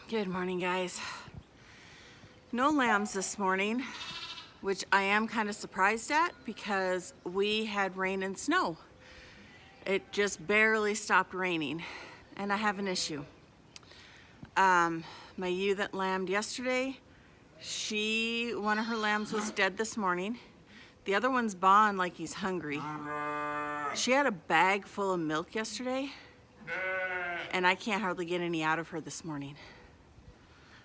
Good morning, guys. No lambs this morning, which I am kind of surprised at because we had rain and snow. It just barely stopped raining, and I have an issue. My ewe that lambed yesterday, one of her lambs was dead this morning. The other one's bawling like he's hungry. She had a bag full of milk yesterday, and I can't hardly get any out of her this morning.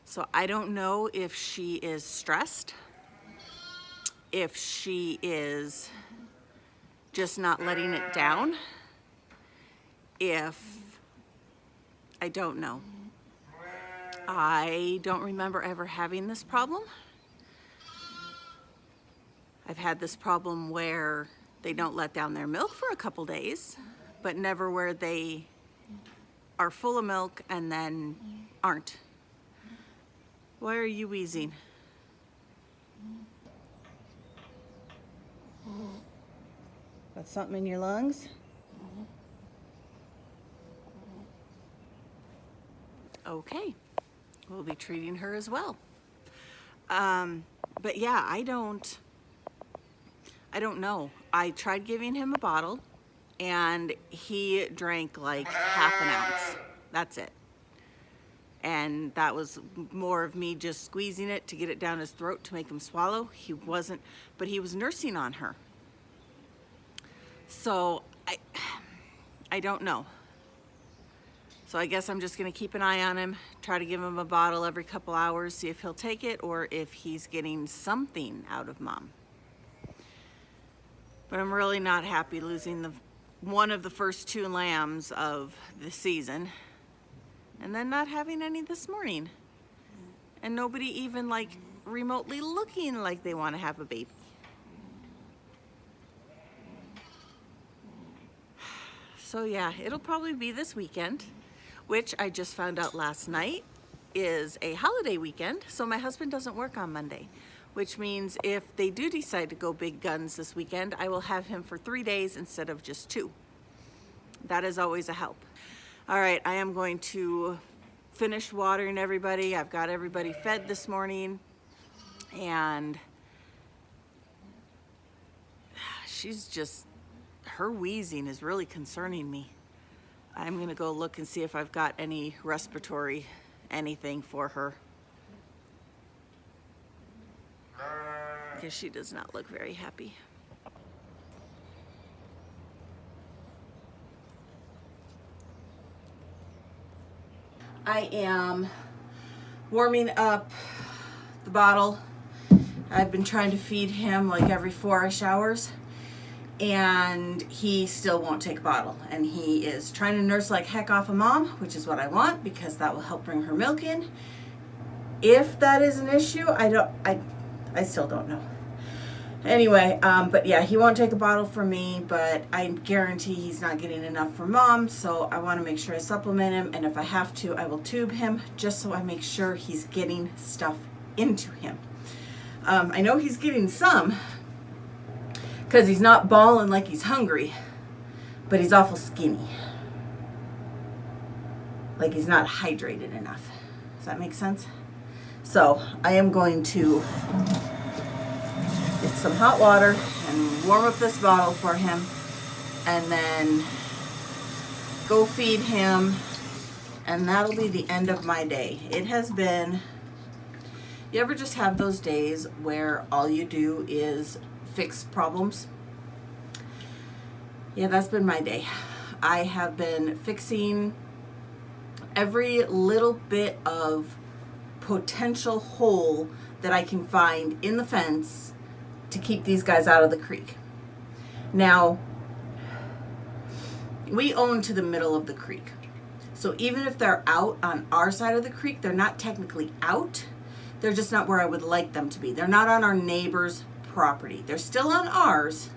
So I don't know if she is stressed, if she is just not letting it down, I don't know. I don't remember ever having this problem. I've had this problem where they don't let down their milk for a couple days, but never where they are full of milk and then aren't. Why are you wheezing? Got something in your lungs? Okay, we'll be treating her as well. But yeah, I don't know. I tried giving him a bottle and he drank like half an ounce. That's it. And that was more of me just squeezing it to get it down his throat to make him swallow. He wasn't, but he was nursing on her. So I don't know. So I guess I'm just gonna keep an eye on him, try to give him a bottle every couple hours, see if he'll take it or if he's getting something out of mom. But I'm really not happy losing one of the first 2 lambs of the season. And then not having any this morning. And nobody even like remotely looking like they want to have a baby. So yeah, it'll probably be this weekend, which I just found out last night is a holiday weekend. So my husband doesn't work on Monday, which means if they do decide to go big guns this weekend, I will have him for 3 days instead of just 2. That is always a help. All right, I am going to finish watering everybody. I've got everybody fed this morning, and her wheezing is really concerning me. I'm gonna go look and see if I've got any respiratory anything for her, because she does not look very happy. I am warming up the bottle. I've been trying to feed him like every 4-ish hours, and he still won't take a bottle. And he is trying to nurse like heck off of mom, which is what I want because that will help bring her milk in. If that is an issue, I still don't know. Anyway, but yeah, he won't take a bottle from me, but I guarantee he's not getting enough from mom, so I want to make sure I supplement him, and if I have to, I will tube him, just so I make sure he's getting stuff into him. I know he's getting some, because he's not bawling like he's hungry, but he's awful skinny. Like he's not hydrated enough. Does that make sense? So, I am going to get some hot water and warm up this bottle for him, and then go feed him, and that'll be the end of my day. It has been, you ever just have those days where all you do is fix problems? Yeah, that's been my day. I have been fixing every little bit of potential hole that I can find in the fence to keep these guys out of the creek. Now, we own to the middle of the creek. So even if they're out on our side of the creek, they're not technically out. They're just not where I would like them to be. They're not on our neighbor's property. They're still on ours.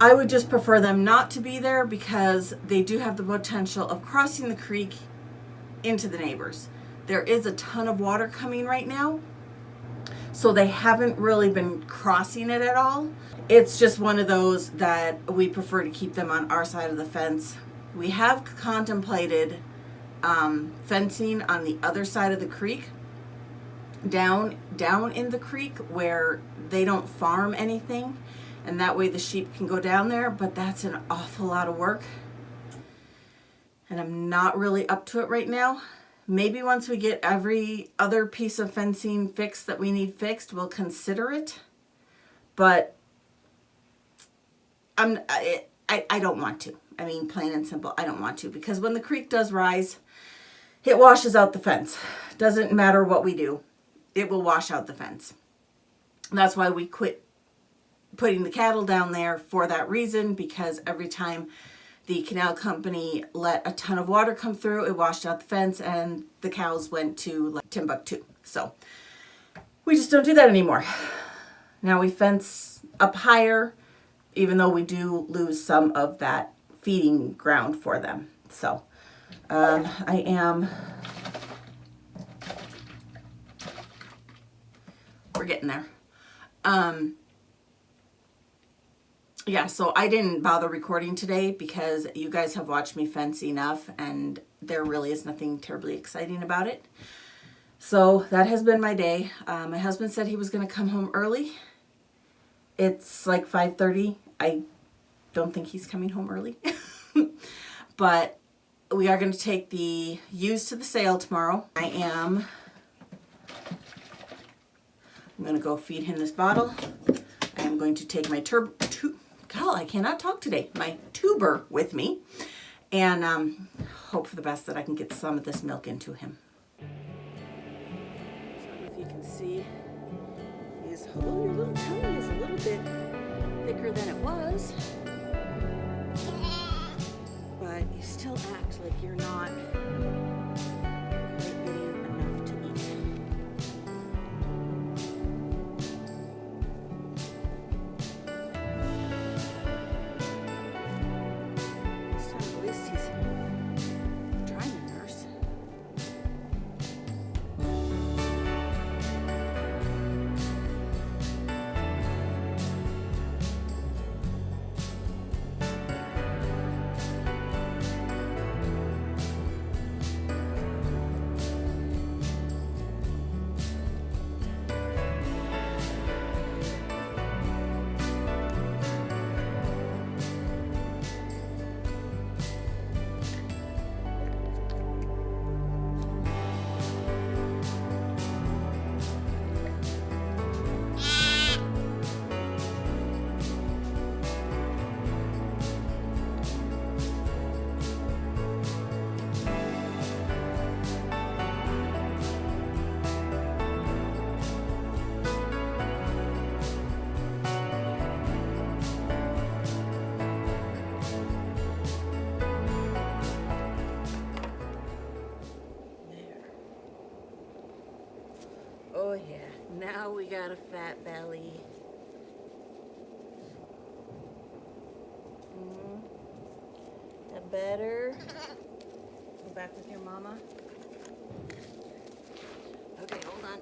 I would just prefer them not to be there because they do have the potential of crossing the creek into the neighbors. There is a ton of water coming right now, so they haven't really been crossing it at all. It's just one of those that we prefer to keep them on our side of the fence. We have contemplated fencing on the other side of the creek, down in the creek where they don't farm anything, and that way the sheep can go down there, but that's an awful lot of work, and I'm not really up to it right now. Maybe once we get every other piece of fencing fixed that we need fixed, we'll consider it, but I don't want to. I mean, plain and simple, I don't want to, because when the creek does rise, it washes out the fence. Doesn't matter what we do, it will wash out the fence. That's why we quit putting the cattle down there, for that reason, because every time the canal company let a ton of water come through, it washed out the fence and the cows went to like Timbuktu. So we just don't do that anymore. Now we fence up higher, even though we do lose some of that feeding ground for them. So we're getting there. Yeah, so I didn't bother recording today because you guys have watched me fence enough and there really is nothing terribly exciting about it. So that has been my day. My husband said he was going to come home early. It's like 5:30. I don't think he's coming home early. But we are going to take the ewes to the sale tomorrow. I'm going to go feed him this bottle. I am going to take my I cannot talk today. My tuber with me, and hope for the best that I can get some of this milk into him. So if you can see, your little tummy is a little bit thicker than it was, but you still act like you're not quite getting enough to eat. At least he's trying to nurse. Oh yeah, now we got a fat belly. That better? Go back with your mama. Okay, hold on.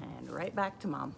And right back to mom.